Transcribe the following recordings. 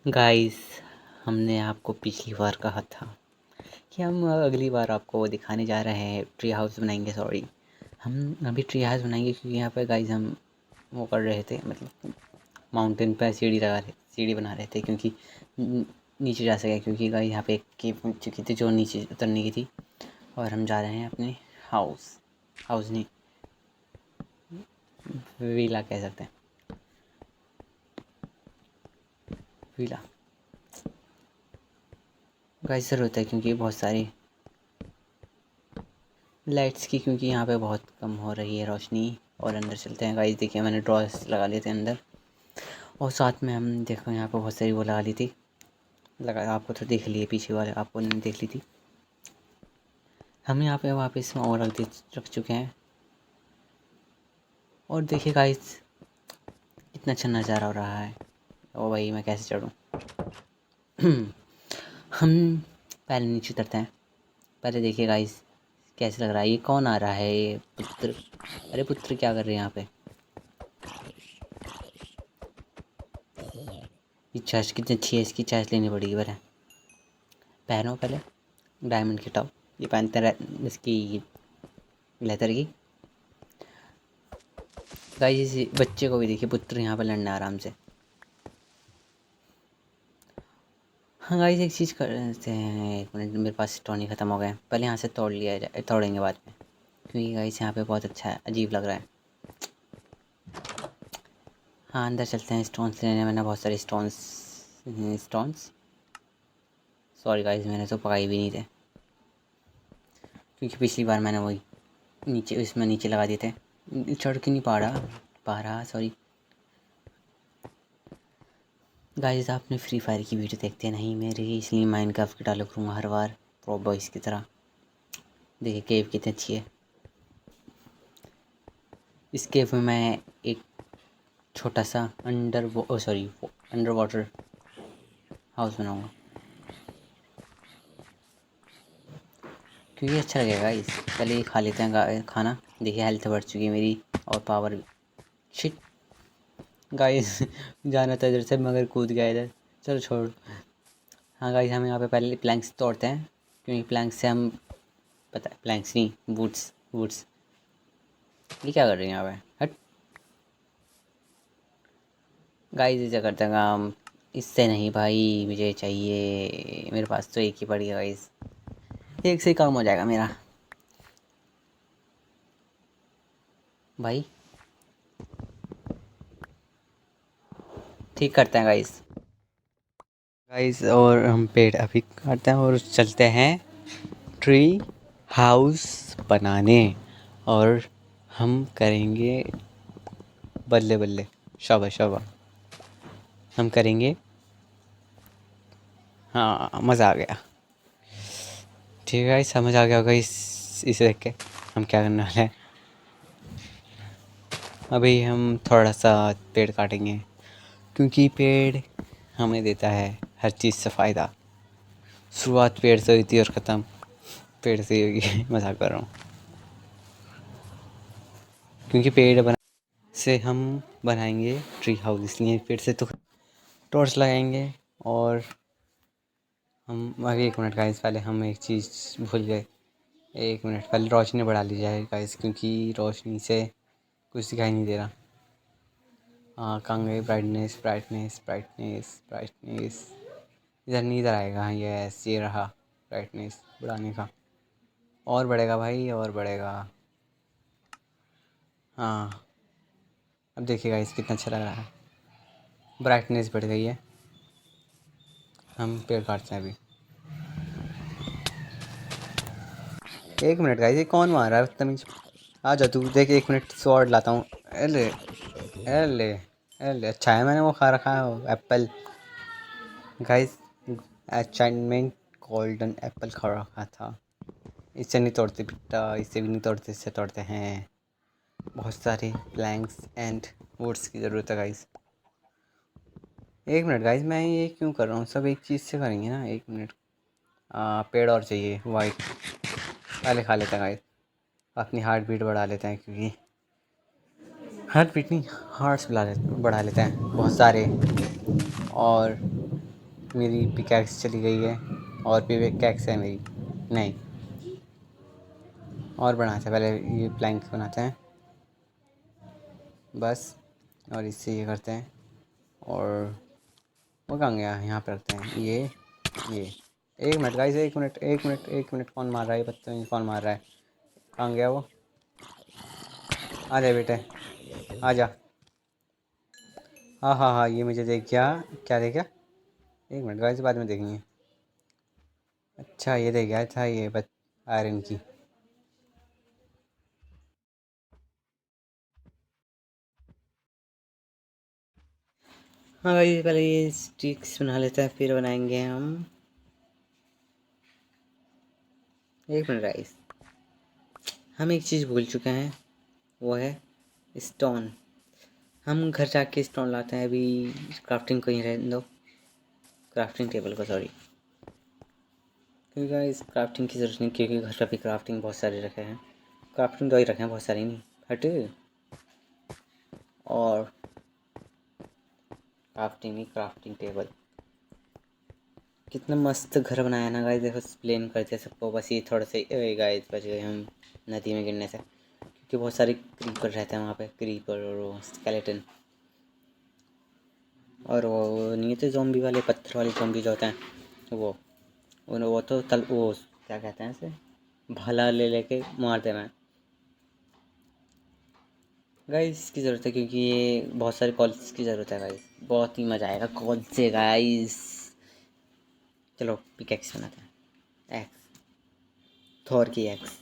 Guys, हमने आपको पिछली बार कहा था कि हम अगली बार आपको वो दिखाने जा रहे हैं। ट्री हाउस बनाएंगे। सॉरी, हम अभी ट्री हाउस बनाएंगे क्योंकि यहाँ पे गाइस हम वो कर रहे थे, मतलब माउंटेन पे सीढ़ी बना रहे थे क्योंकि नीचे जा सके, क्योंकि गाइस यहाँ पे एक केव बन चुकी थी जो नीचे उतरने की थी। और हम जा रहे हैं अपने हाउस नहीं, विला कह सकते हैं, विला। गाइस ज़रूरत है क्योंकि बहुत सारी लाइट्स की, क्योंकि यहाँ पे बहुत कम हो रही है रोशनी। और अंदर चलते हैं गाइस। देखिए मैंने ड्रॉस लगा लिए थे अंदर, और साथ में हम देखो यहाँ पे बहुत सारी वो लगा ली थी। लगा आपको तो देख लिए, पीछे वाले आपको नहीं देख ली थी। हम यहाँ पे वापस और रख चुके हैं। और देखिए गाइस कितना अच्छा नज़ारा हो रहा है। ओ भाई मैं कैसे चढ़ूँ? हम पहले नीचे उतरते हैं। पहले देखिए गाइस कैसे लग रहा है। ये कौन आ रहा है? ये पुत्र। अरे पुत्र क्या कर रहे हैं यहाँ पे? ये चर्च कितनी अच्छी है, इसकी चर्च लेनी पड़ेगी। पर पहनो पहले डायमंड की टॉप। ये पहनते हैं इसकी लेदर की। गाइस इस बच्चे को भी देखिए, पुत्र यहाँ पे लड़ना आराम से। हाँ गाइस एक चीज़ करते हैं, एक मिनट, मेरे पास टॉनी ख़त्म हो गए। पहले यहाँ से तोड़ लिया जाए, तोड़ेंगे बाद में, क्योंकि गाइस यहाँ पे बहुत अच्छा है, अजीब लग रहा है। हाँ अंदर चलते हैं स्टोन्स लेने। मैंने बहुत सारे स्टोन्स सॉरी गाइस, मैंने तो पकाई भी नहीं थे, क्योंकि पिछली बार मैंने वही नीचे उसमें नीचे लगा दिए थे। चढ़ के नहीं पा रहा सॉरी। गाइस आपने फ्री फायर की वीडियो देखते नहीं मेरे, इसलिए माइनक्राफ्ट की डालो करूँगा हर बार प्रो बॉयज़ की तरह। देखिए केव कितनी अच्छी है। इस केव में मैं एक छोटा सा अंडर वाटर हाउस बनाऊँगा, क्योंकि अच्छा लगेगा गाइस। पहले ये खा लेते हैं खाना। देखिए हेल्थ बढ़ चुकी है मेरी, और पावर भी। शिट गाइस जाना था इधर से मगर कूद गया इधर। चलो छोड़। हाँ गाइस हम यहाँ पे पहले प्लैंक्स तोड़ते हैं, क्योंकि प्लैंक्स से हम पता है, प्लैंक्स नहीं, वुड्स। ये क्या कर रही है यहाँ पे? हट गाइस ऐसा करते हैं काम। इससे नहीं भाई, मुझे चाहिए, मेरे पास तो एक ही पड़ी है गाइस। एक से ही काम हो जाएगा मेरा भाई। ठीक करते हैं गाइस। और हम पेड़ अभी काटते हैं और चलते हैं ट्री हाउस बनाने। और हम करेंगे बल्ले बल्ले, शाबाश शाबाश। हम करेंगे। हाँ मज़ा आ गया। ठीक है गाइस, समझ आ गया होगा इसे देख के हम क्या करने वाले हैं। अभी हम थोड़ा सा पेड़ काटेंगे, क्योंकि पेड़ हमें देता है हर चीज़ से फ़ायदा। शुरुआत पेड़ से हुई थी और ख़त्म पेड़ से ही होगी। मजाक कर रहा हूँ, क्योंकि पेड़ बना से हम बनाएंगे ट्री हाउस, इसलिए पेड़ से तो टॉर्च लगाएंगे। और हम अभी एक मिनट गाइस, पहले हम एक चीज़ भूल गए। एक मिनट पहले रोशनी बढ़ा ली जाए गाइस, क्योंकि रोशनी से कुछ दिखाई नहीं दे रहा। हाँ कहाँ गई? Brightness brightness brightness brightness. इधर नहीं, इधर आएगा। हाँ यस, ये रहा ब्राइटनेस बढ़ाने का। और बढ़ेगा भाई, और बढ़ेगा। हाँ अब देखिए गाइस कितना अच्छा लग रहा है। ब्राइटनेस बढ़ गई है। हम पेड़ काटते हैं अभी। एक मिनट गाइस, ये कौन मार रहा है बदतमीज? आ जा तू देख, एक मिनट स्वॉर्ड लाता हूँ। एले एले एले, अच्छा है मैंने वो खा रखा है एप्पल गाइस। अचाइनमेंट गोल्डन एप्पल खा रखा था। इससे नहीं तोड़ते बेटा, इससे भी नहीं तोड़ते, इससे तोड़ते हैं। बहुत सारे प्लैंक्स एंड वुड्स की ज़रूरत है गाइस। एक मिनट गाइस, मैं ये क्यों कर रहा हूँ? सब एक चीज़ से करेंगे ना। एक मिनट। पेड़ और चाहिए वाइट। पहले खा लेते हैं गाइस, अपनी हार्ट बीट बढ़ा लेते हैं, क्योंकि हार्ट बीट नहीं, हार्ट्स बढ़ा लेते हैं बहुत सारे। और मेरी पिकैक्स चली गई है और पिकैक्स है मेरी नहीं। और बनाते हैं, पहले ये प्लैंक बनाते हैं बस, और इससे ये करते हैं। और वो कहाँ गया, यहाँ पे रखते हैं ये। एक मिनट गाइस, एक मिनट, कौन मार रहा है ये बदतमीज, कौन मार रहा है, कहाँ गया वो? आ जा बेटे, आ जा। हाँ हाँ हाँ, ये मुझे देख गया। क्या देख गया? एक मिनट गाइस, बाद में देखेंगे। अच्छा, ये देख गया था ये आयरन की। हाँ भाई, पहले ये स्टिक्स बना लेते हैं, फिर बनाएंगे हम। एक मिनट गाइस, हम एक चीज़ भूल चुके हैं, वो है स्टोन। हम घर जाके स्टोन लाते हैं, अभी क्राफ्टिंग को ही रहने दो, क्राफ्टिंग टेबल को, सॉरी। क्योंकि गाइस क्राफ्टिंग की ज़रूरत नहीं, क्योंकि घर पे भी क्राफ्टिंग बहुत सारे रखे हैं। क्राफ्टिंग तो ही रखे हैं, बहुत सारी नहीं हट। और क्राफ्टिंग नहीं, क्राफ्टिंग टेबल। कितना मस्त घर बनाया ना गाइस, देखो प्लेन करते सबको, बस ये थोड़ा सा गाइस बच गए हम नदी में गिरने से, क्योंकि बहुत सारे क्रीपर रहते हैं वहाँ पे, क्रीपर और वो स्केलेटन। और वो नहीं थे ज़ॉम्बी वाले, पत्थर वाले ज़ॉम्बी जो होते हैं वो तो वो क्या कहते हैं इसे, भाला ले लेके मारते हैं। गाइस की ज़रूरत है, क्योंकि ये बहुत सारे कॉल्स की ज़रूरत है गाइस, बहुत ही मज़ा आएगा कॉल से गाइस। चलो पिकैक्स बनाते हैं, एक्स, थॉर की एक्स।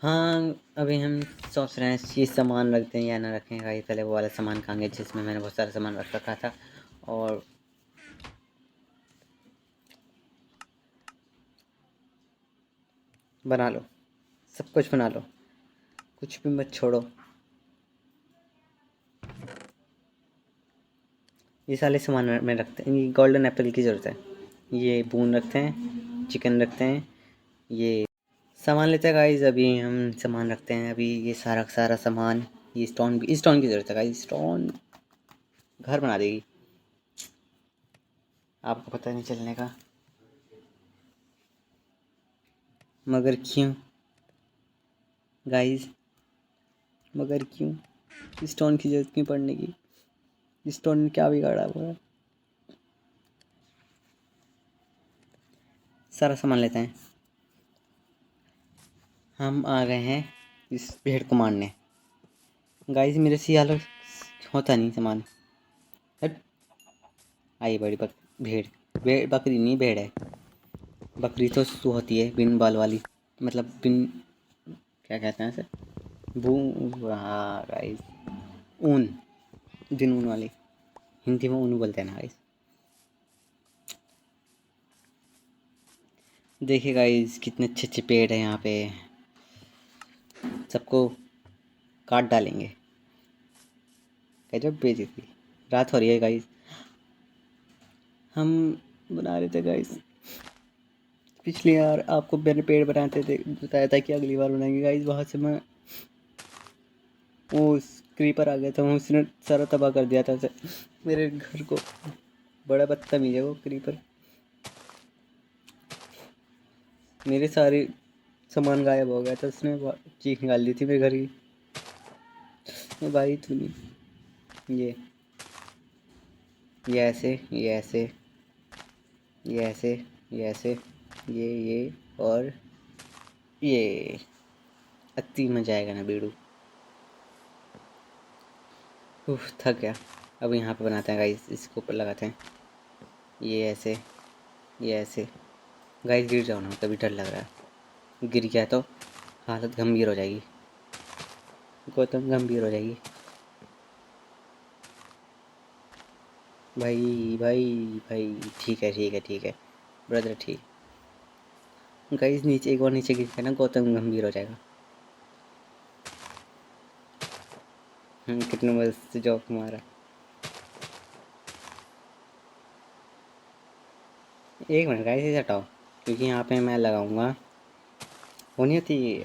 हाँ, अभी हम सोच रहे हैं ये सामान रख दें या ना रखें गाइस। पहले वो वाला सामान खाएंगे जिसमें मैंने बहुत सारा सामान रख रखा था। और बना लो, सब कुछ बना लो, कुछ भी मत छोड़ो। ये सारे सामान में रखते हैं। ये गोल्डन एप्पल की ज़रूरत है, ये बून रखते हैं, चिकन रखते हैं, ये सामान लेते हैं गाइस। अभी हम सामान रखते हैं, अभी ये सारा सारा सामान। ये स्टोन की ज़रूरत है गाइस, स्टोन घर बना देगी, आपको पता नहीं चलने का। मगर क्यों गाइस, मगर क्यों स्टोन की ज़रूरत क्यों पड़ने की? स्टोन ने क्या बिगाड़ा हुआ है? सारा सामान लेते हैं। हम आ गए हैं इस भेड़ को मारने गाइस, मेरे से हालत होता नहीं सामान। हट, आई बड़ी भेड़, भेड़ बकरी नहीं, भेड़ है। बकरी तो सू होती है बिन बाल वाली, मतलब बिन, क्या कहते हैं इसे, बू, हाँ गाइस, ऊन, बिन ऊन वाली, हिंदी में ऊन बोलते हैं ना गाइस। देखिए गाइस कितने अच्छे अच्छे पेड़ हैं यहाँ पे, सबको काट डालेंगे। गजब बेइज्जती, रात हो रही है गाइस। हम बना रहे थे गाइस, पिछली बार आपको मैंने पेड़ बनाते थे, बताया था कि अगली बार बनाएंगे गाइस। वहाँ से मैं वो क्रीपर आ गया था, उसने सारा तबाह कर दिया था मेरे घर को। बड़ा बदतमीज है वो क्रीपर, मेरे सारे सामान गायब हो गया था, उसने चीख निकाल दी थी मेरे घर की। मैं भाई तू नहीं, ये ऐसे, ये ऐसे, ये ऐसे, ये ऐसे, ये और ये, अति मजा आएगा ना बेड़ू। उफ, थक गया। अब यहाँ पे बनाते हैं गाइस, इसके ऊपर लगाते हैं, ये ऐसे, ये ऐसे। गाइस गिर जाओ ना, कभी डर लग रहा है, गिर गया तो हालत गंभीर हो जाएगी, गौतम गंभीर हो जाएगी। भाई भाई भाई, ठीक है ठीक है ठीक है ब्रदर, ठीक। गाइस नीचे, एक और नीचे गिर गया ना, गौतम गंभीर हो जाएगा। कितने मस्त जॉक मारा। एक मिनट गाइस, इसे हटाओ, क्योंकि यहाँ पे मैं लगाऊंगा, वो नहीं होती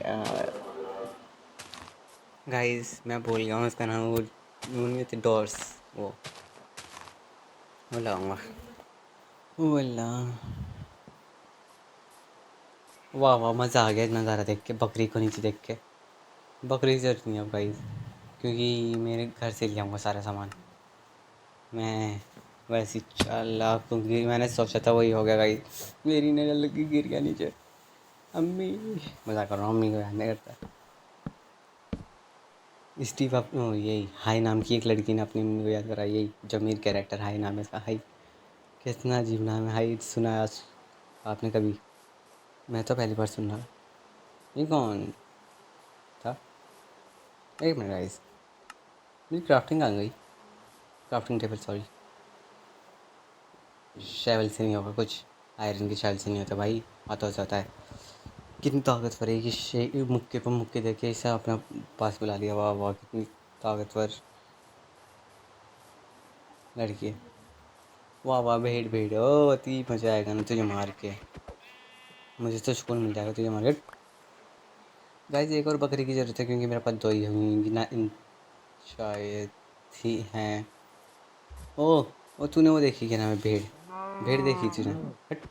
गाइस, मैं भूल गया हूँ उसका नाम, वो नहीं होती डोर्स, वो बुलाऊंगा। बोला वाह वाह, मज़ा आ गया नज़ारा देख के, बकरी को नीचे देख के। बकरी की ज़रूरत नहीं है अब गाइस, क्योंकि मेरे घर से ले आऊँगा सारा सामान मैं। वैसे चला, क्योंकि मैंने सोचा था वही हो गया गाइस, मेरी नज़र लगी, गिर गया नीचे। अम्मी, मज़ाक कर रहा हूँ, अम्मी को याद नहीं करता। स्टीव यही हाई नाम की एक लड़की ने अपनी मम्मी को याद करा, यही जमीर कैरेक्टर हाई नाम है इसका। हाई, कितना अजीब नाम है हाई, सुना है आज आपने कभी? मैं तो पहली बार सुन रहा। ये कौन था? एक मिनट गाइस, मेरी क्राफ्टिंग कहाँ गई? Crafting table, sorry. शेवल से नहीं होगा कुछ, आयरन की शेवल से नहीं होता भाई, हाथों से होता है। कितनी ताकतवर है कि मुक्के पर मुक्के देके इसे अपना पास बुला लिया। वाह वाह, कितनी ताकतवर लड़की है। वाह वाह, भेड़ भेड़, ओ अति मजा आएगा ना तुझे मार के, मुझे तो सुकून मिल जाएगा तुझे मार के। गाइस एक और बकरी की ज़रूरत है, क्योंकि मेरे पास 2 ही होंगी ना, शायद ही हैं। ओह, ओ तूने वो देखी क्या नाम है, भेड़? भेड़ देखी तूने? हट,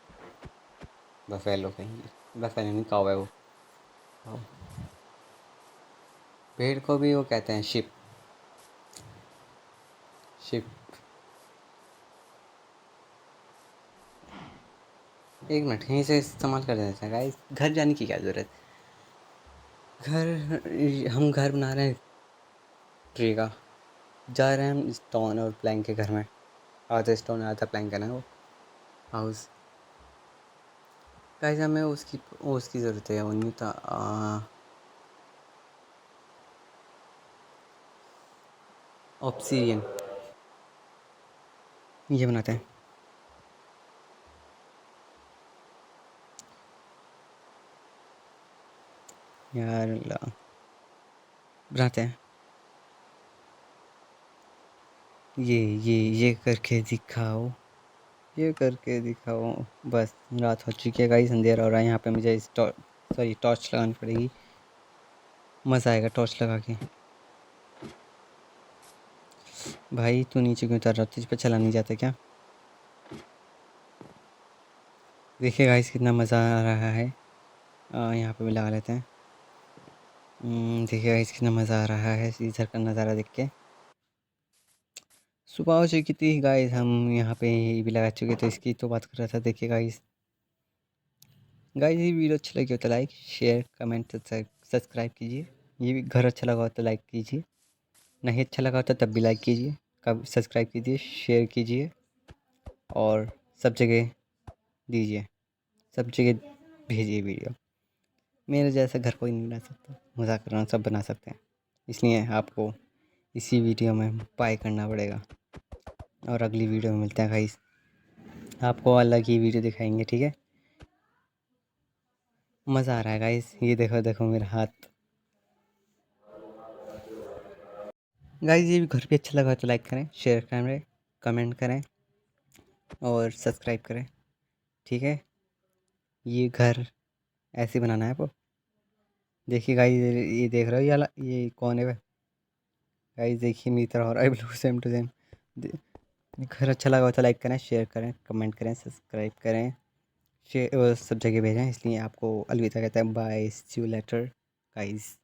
बफेलो कहीं, बफेलो नहीं, काऊ है वो। काऊ। भेड़ को भी वो कहते हैं शिप। शिप। एक मिनट, यहीं से इस्तेमाल कर देते हैं गाइस, घर जाने की क्या ज़रूरत? घर, हम घर बना रहे हैं ट्री का, जा रहे हैं हम स्टोन और प्लैंक के घर में। आधा स्टोन आधा प्लैंक है ना वो हाउस। गाइस हमें उसकी उसकी ज़रूरत है, वो नहीं था ऑब्सीडियन, ये बनाते हैं यार, बनाते हैं। ये करके दिखाओ, ये करके दिखाओ। बस रात हो चुकी है गाइस, अंधेरा हो रहा है यहाँ पे, मुझे सॉरी टॉर्च लगानी पड़ेगी, मज़ा आएगा टॉर्च लगा के। भाई तू नीचे क्यों उतर रहा, तुझ पे चला नहीं जाता क्या? देखिए गाइस कितना मज़ा आ रहा है। यहाँ पे भी लगा लेते हैं। देखिए गाइस कितना मज़ा आ रहा है इधर का नज़ारा देख के। सुबह हो चुकी थी गाइस, हम यहाँ पे ये भी लगा चुके थे, इसकी तो बात कर रहा था। देखिए गाइस, ये वीडियो अच्छा लगी हो तो लाइक शेयर कमेंट सब्सक्राइब कीजिए। ये भी घर अच्छा लगा हो तो लाइक कीजिए, नहीं अच्छा लगा हो तो तब भी लाइक कीजिए, कब सब्सक्राइब कीजिए, शेयर कीजिए और सब जगह दीजिए, सब जगह भेजिए वीडियो। मेरे जैसा घर कोई नहीं बना सकता, मजाक कर रहा हूँ, सब बना सकते हैं, इसलिए आपको इसी वीडियो में बाय करना पड़ेगा। और अगली वीडियो में मिलते हैं गाइस, आपको अलग ही वीडियो दिखाएंगे, ठीक है? मज़ा आ रहा है गाइस, ये देखो देखो मेरा हाथ। गाइस ये भी घर पे अच्छा लगा तो लाइक करें, शेयर करें, कमेंट करें और सब्सक्राइब करें, ठीक है? ये घर ऐसे बनाना है आपको। देखिए गाइस, ये देख रहे हो, ये कौन है? गाइस देखिए मेरी तरह हो रहा है बिल्कुल सेम टू सेम। घर अच्छा लगा हो तो लाइक करें, शेयर करें, कमेंट करें, सब्सक्राइब करें, शेयर सब जगह भेजें, इसलिए आपको अलविदा कहते हैं, bye, see you later guys.